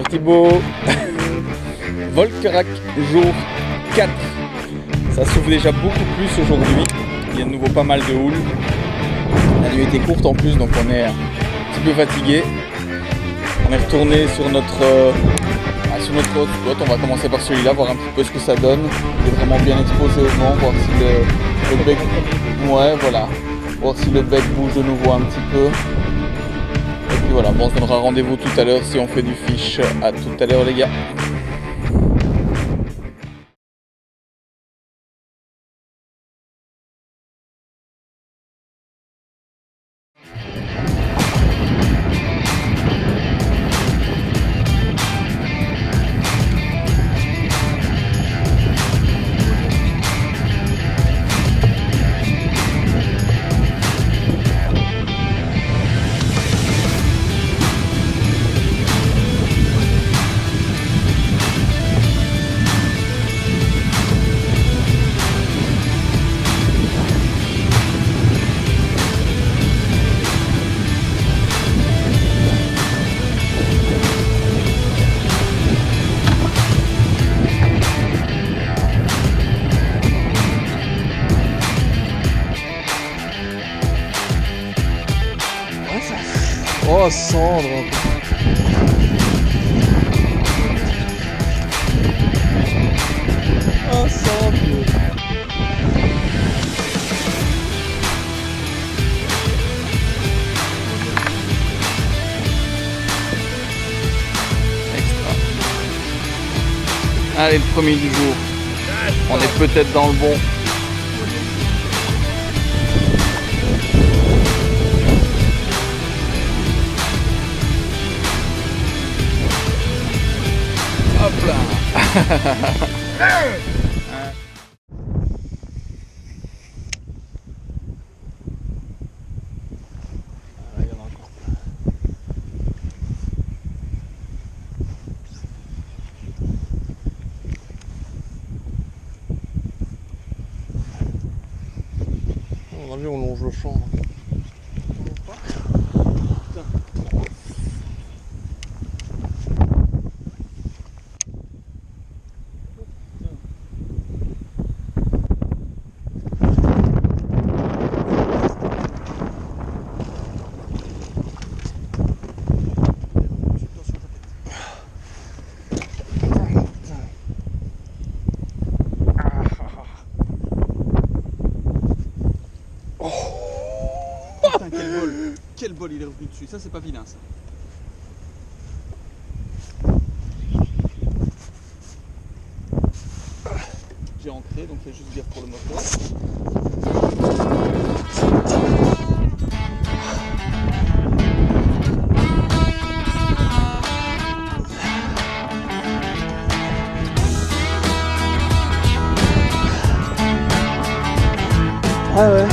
Thibaut. Volkerak jour 4. Ça s'ouvre déjà beaucoup plus aujourd'hui. Il y a de nouveau pas mal de houle. La nuit était courte en plus, donc on est un petit peu fatigué. On est retourné sur notre hotspot. On va commencer par celui-là, voir un petit peu ce que ça donne. Il est vraiment bien exposé au vent, voir si le bec. Ouais, voilà. Voir si le bec bouge de nouveau un petit peu. Et puis voilà, bon, on se donnera rendez-vous tout à l'heure si on fait du fish. À tout à l'heure les gars. Oh Sandre. Oh Sandre. Extra. Allez, le premier du jour. On est peut-être dans le bon. Hop là. Il y en a encore plein. On a vu, on longe le champ. Putain, quel bol! Quel bol il est revenu dessus, ça c'est pas vilain ça. J'ai ancré donc fais juste gaffe pour le moteur. Ah ouais.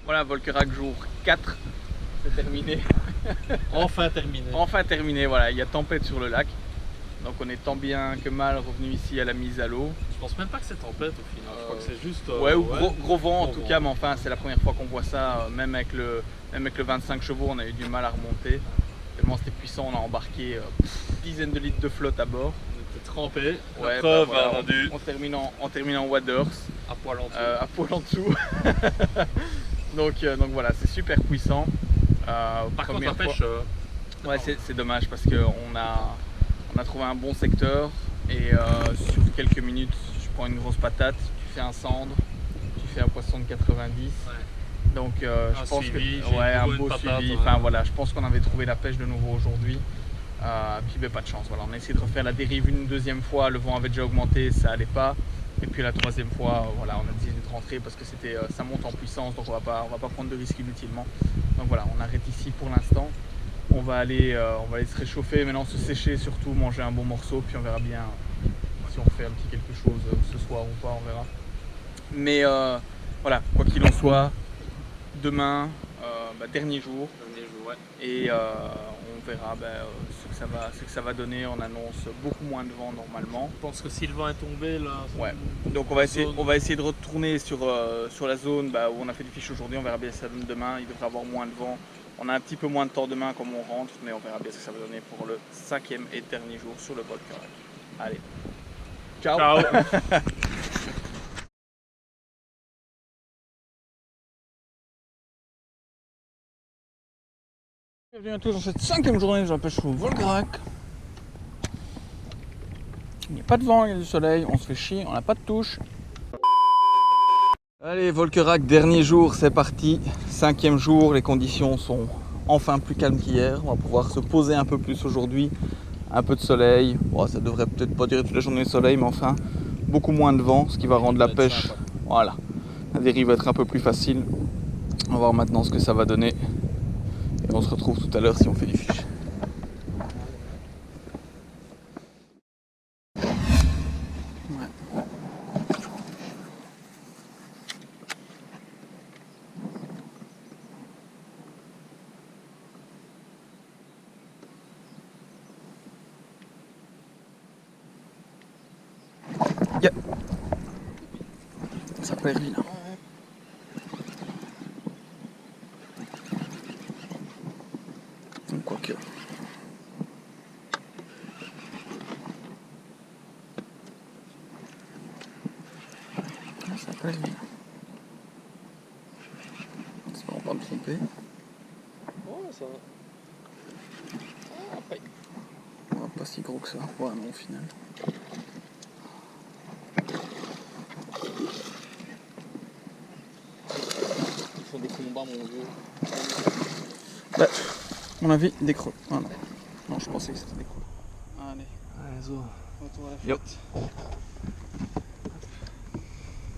Voilà, Volkerak jour 4, c'est terminé. Enfin terminé. Enfin terminé, voilà, il y a tempête sur le lac. Donc on est tant bien que mal revenu ici à la mise à l'eau. Je pense même pas que c'est tempête au final, je crois que c'est juste... Ouais, ou gros vent en tout vent. cas, mais enfin c'est la première fois qu'on voit ça, même avec le 25 chevaux, on a eu du mal à remonter. Tellement c'était puissant, on a embarqué dizaines de litres de flotte à bord. On était trempés, Ouais, la preuve, voilà, on a dû... en terminant waders, À poil en dessous. à poil en dessous. donc voilà, c'est super puissant. Par contre première la pêche... fois- ouais, c'est dommage parce qu'on a trouvé un bon secteur et sur quelques minutes, je prends une grosse patate, tu fais un cendre, tu fais un poisson de 90. Ouais. Donc je pense suivi, que ouais, un une beau patate, suivi. ouais. Enfin voilà, je pense qu'on avait trouvé la pêche de nouveau aujourd'hui. Puis ben, pas de chance. Voilà, on a essayé de refaire la dérive une deuxième fois. Le vent avait déjà augmenté, ça allait pas. Et puis la troisième fois, voilà, on a décidé de rentrer parce que c'était ça monte en puissance, donc on va pas prendre de risques inutilement. Donc voilà, on arrête ici pour l'instant. On va aller se réchauffer, maintenant se sécher, surtout manger un bon morceau, puis on verra bien si on fait un petit quelque chose ce soir ou pas, on verra. Mais voilà, quoi qu'il en soit, demain, dernier jour, Ouais. et on verra ce que ça va donner. On annonce beaucoup moins de vent normalement. Je pense que si le vent est tombé là... Ouais. Donc on va essayer de retourner sur la zone où on a fait du fish aujourd'hui. On verra bien ce que ça donne demain. Il devrait avoir moins de vent. On a un petit peu moins de temps demain comme on rentre, mais on verra bien ce que ça va donner pour le 5e et dernier jour sur le Volcarac. Allez, ciao. Ciao. Bienvenue à tous dans cette 5e journée de la pêche au Volcarac. Il n'y a pas de vent, il y a du soleil, on se fait chier, on n'a pas de touche. Allez, Volcarac, dernier jour, c'est parti. 5e jour, les conditions sont enfin plus calmes qu'hier. On va pouvoir se poser un peu plus aujourd'hui. Un peu de soleil. Bon, ça devrait peut-être pas durer toute la journée de soleil, mais enfin, beaucoup moins de vent, ce qui va rendre la pêche. Voilà, la dérive va être un peu plus facile. On va voir maintenant ce que ça va donner. Et on se retrouve tout à l'heure si on fait du fish. Yeah. Ça peut être vilain. Quoique. Ça peut être vilain. J'espère pas me tromper. Ouais, ça va. Ah, après. Pas si gros que ça. Ouais, non, au final. Ils font des combats, mon vieux. Bah, à mon avis, des creux. Ah non. Non, je pensais que c'était des creux. Allez. Allez, zo. Retour à la Yo. flotte.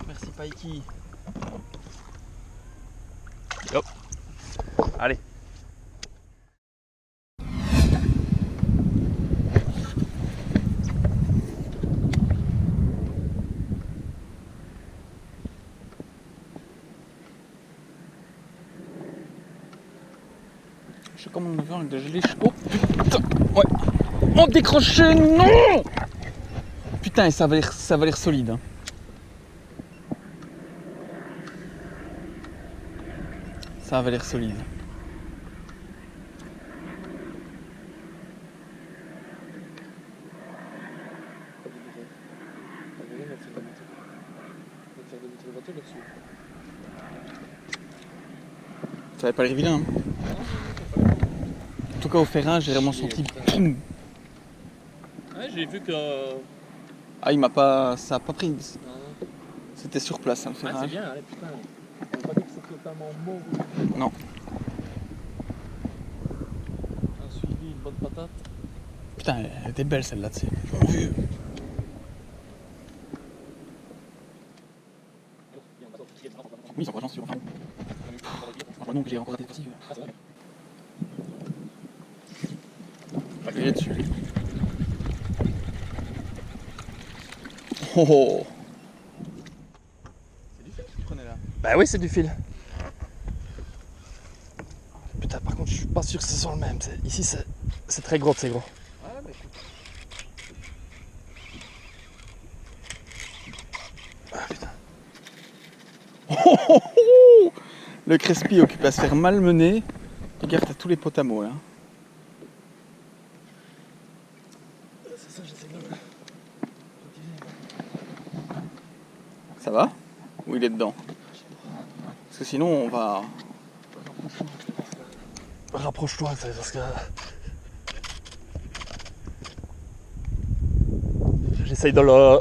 Merci Paiki. Hop. Allez. Je sais comment on va faire avec de la gelée. Oh putain. Ouais. Oh décroché. Non. Putain, et ça va l'air solide. Hein. Ça avait l'air solide. Ça avait pas l'air vilain. Hein. En tout cas au ferrin, j'ai vraiment senti. Poum. Ouais, j'ai vu que... Ah, il m'a pas. Ça a pas pris. C'était sur place, hein, le Ah, ferrage. c'est bien, allez, putain. On n'a pas dit que c'était totalement mort. Non. Un suivi, une bonne patate. Putain, elle était belle celle-là, tu sais. Mon vieux. Oui, ça j'en suis enfin. Enfin, non, que j'ai encore raté aussi. Pas griller dessus. Oh oh. C'est du fil que tu prenais là. Bah oui, c'est du fil. Putain, par contre, je suis pas sûr que ce soit le même. Ici, c'est très gros, c'est gros. Ouais, bah écoute. Ah putain. Le Crespi occupe à se faire malmener. Regarde, t'as tous les potes à mots là. C'est ça, j'essaie de le. Ça va? Ou il est dedans? Parce que sinon on va. Rapproche-toi, parce que. J'essaye de le.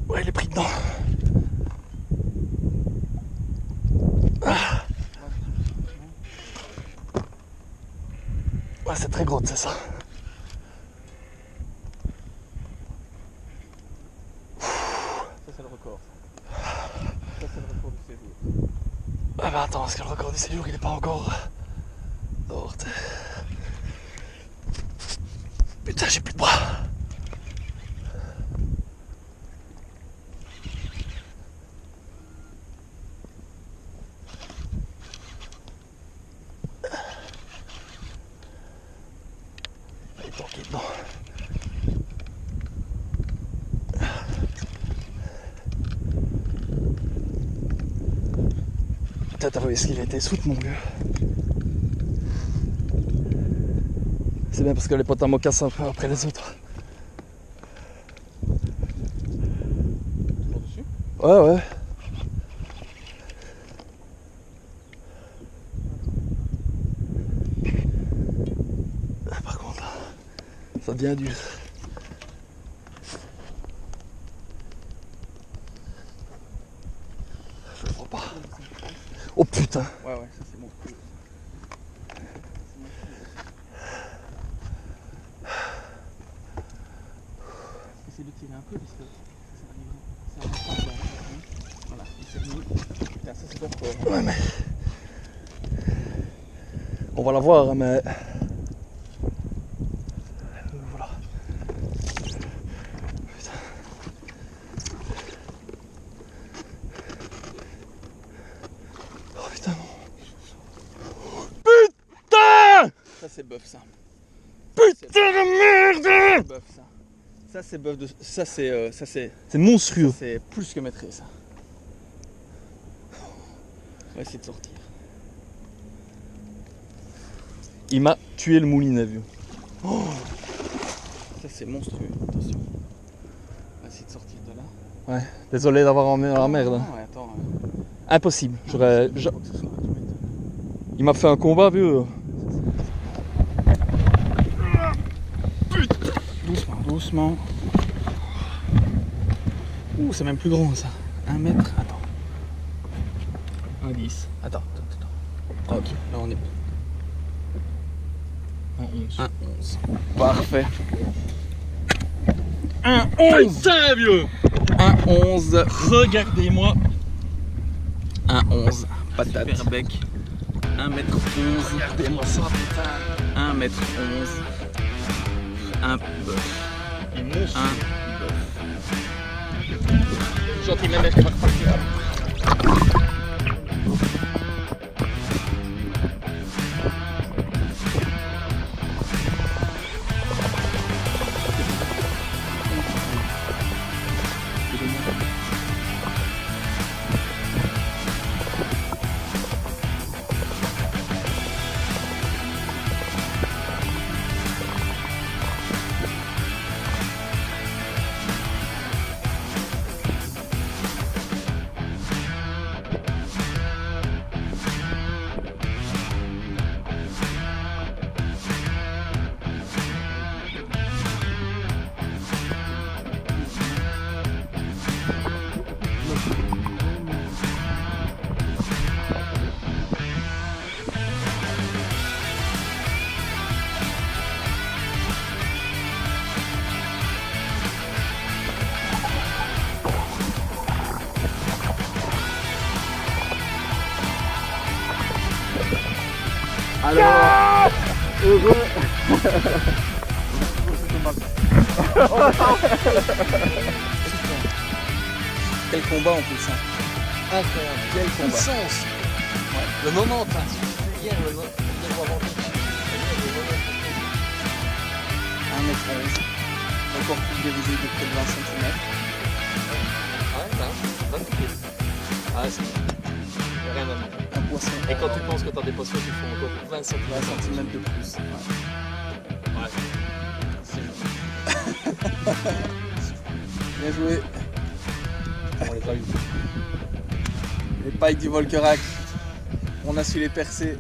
Ouais, il est pris dedans. Ah. Ouais, c'est très gros, c'est ça. Ça c'est le record. Ça c'est le record du séjour. Ah bah attends, parce que le record du séjour il est pas encore dehors. Putain, j'ai plus de bras. Il est tanké dedans. Putain, t'as vu ce qu'il a été soute, mon vieux. C'est bien parce que les potes à moi cassent un peu après les autres. Toujours dessus? Ouais, ouais. Par contre, ça devient dur. Je le vois pas. Oh putain. Ouais, ouais, ça c'est bon. Essaye de tirer un peu parce que ça va arriver. Voilà, il s'est mis. Putain, ça c'est pas fort. Ouais, mais. On va la voir, mais. Voilà. Putain. Oh putain, non. Putain! Ça c'est bœuf ça. Putain de merde! Bœuf ça. Ça c'est bœuf de. Ça c'est. C'est monstrueux. C'est plus que maîtrisé ça. On va essayer de sortir. Il m'a tué le moulinet, vieux. Oh. Ça c'est monstrueux, attention. On va essayer de sortir de là. Ouais, désolé d'avoir emmené dans la merde. Hein. Ouais, attends. Impossible. J'aurais. Je crois que ce soit, tu m'étonnes. Il m'a fait un combat, vieux. Doucement, doucement. Ouh, c'est même plus grand ça. 1 mètre, attends. 1,10. Attends. Ok, là on est bon. 1,11. 1,11. Parfait. 1,11. Putain, vieux! 1,11. Regardez-moi. 1,11. Patate. Super bec. 1m11. Regardez-moi ça, putain. 1m11. Un bœuf. Il est monstre. Un bœuf. Gentil, même je vais repartir. Alors, heureux. Quel combat en plus. Hein. Incroyable. Quel combat. Puissance. Le 90. Hier, le 90. 1m11. Encore plus dirigé de près de 20 cm. Ouais, 20 kilos. Ah, c'est rien à voir. Un poisson. Et quand tu penses que tu as des poissons qui font encore 20 cm. 20 cm de plus. Ouais. Bien joué. On les a eu. Les pailles du Volkerac. On a su les percer.